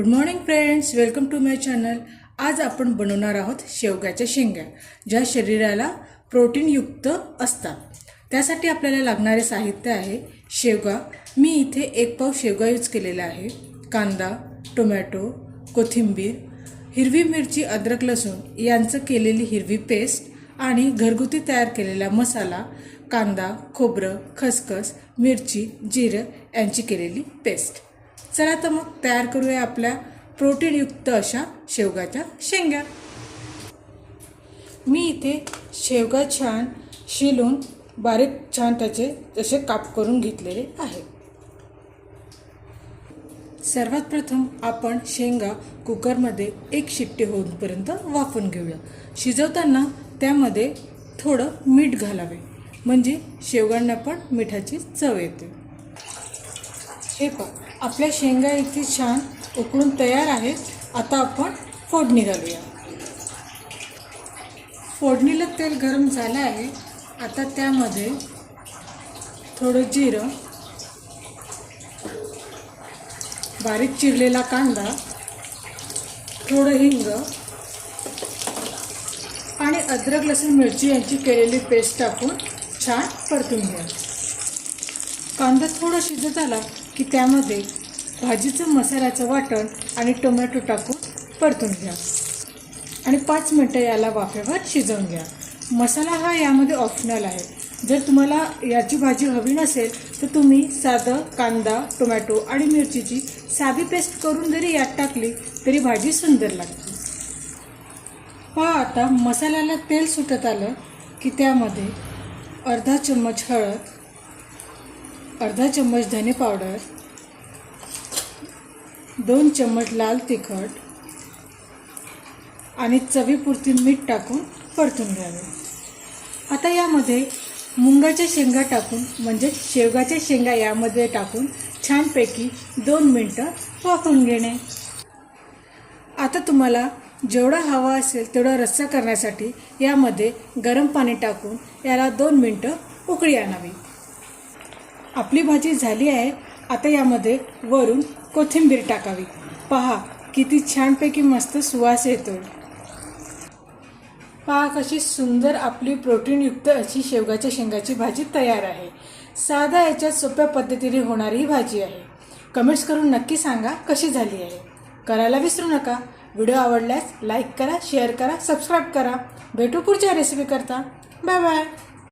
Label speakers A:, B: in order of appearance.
A: Good morning friends, welcome to my channel. आज आपण बनवणार आहोत शेवग्याच्या शेंगा, ज्या शरीराला प्रोटीनयुक्त असतात। त्यासाठी आपल्याला लागणारे साहित्य आहे शेवगा। मी इथे 1 पाव शेवगा यूज केलेला आहे, कांदा, टोमॅटो, कोथिंबीर, हिरवी मिरची, अद्रक, लसूण यांचं केलेली हिरवी पेस्ट आणि घरगुती तयार केलेला मसाला, कांदा, खोबरं, खसखस, मिरची, जिरं यांची केलेली पेस्ट। चला तर मग तयार करूया आपल्या प्रोटीनयुक्त अशा शेवगाच्या शेंगा। मी इथे शेवगा छान शिलून बारीक छान त्याचे जसे काप करून घेतलेले आहे। सर्वात प्रथम आपण शेंगा कुकरमध्ये 1 शिट्टी होईपर्यंत वाफवून घेऊया। शिजवताना त्यामध्ये थोडं मीठ घालावे, म्हणजे शेवगांना पण मिठाची चव येते। हे पहा, आपल्या शेंगा इथे छान उकळून तयार आहेत। आता आपण फोडणी घालूया। फोडणीला तेल गरम झालं आहे। आता त्यामध्ये थोडं जिरं, बारीक चिरलेला कांदा, थोडं हिंग आणि अद्रक, लसूण, मिरची यांची केलेली पेस्ट टाकून छान परतून घ्या। कांदा थोडा शिजत आला की त्यामध्ये भाजीचं मसाल्याचं वाटण आणि टोमॅटो टाकून परतून घ्या आणि 5 मिनिटं याला वाफेवर शिजवून घ्या। मसाला हा यामध्ये ऑप्शनल आहे। जर तुम्हाला याची भाजी हवी नसेल तर तुम्ही साधं कांदा, टोमॅटो आणि मिरचीची साधी पेस्ट करून जरी यात टाकली तरी भाजी सुंदर लागते। पहा, आता मसाल्याला तेल सुटत आलं की त्यामध्ये अर्धा चम्मच हळद, अर्धा चम्मच धने पावडर, 2 चम्मच लाल तिखट आणि चवीपुरती मीठ टाकून परतून घ्यावे। आता यामध्ये मुंगाच्या शेंगा टाकून, म्हणजे शेवगाच्या शेंगा यामध्ये टाकून छानपैकी 2 मिनिटं वाफवून घेणे। आता तुम्हाला जेवढा हवा असेल तेवढा रस्सा करण्यासाठी यामध्ये गरम पाणी टाकून याला 2 मिनिटं उकळी आणावी। आपली भाजी झाली आहे। आता यामध्ये वरून कोथिंबीर टाकावी। पहा किती छानपैकी मस्त सुवास येतोय। पहा कशी सुंदर आपली प्रोटीनयुक्त अशी शेवगाच्या शेंगाची भाजी तयार आहे। साध्या याच्यात सोप्या पद्धतीने होणारी ही भाजी आहे। कमेंट्स करून नक्की सांगा कशी झाली आहे। करायला विसरू नका। व्हिडिओ आवडल्यास लाईक करा, शेअर करा, सबस्क्राईब करा। भेटू पुढच्या रेसिपी करता। Bye bye.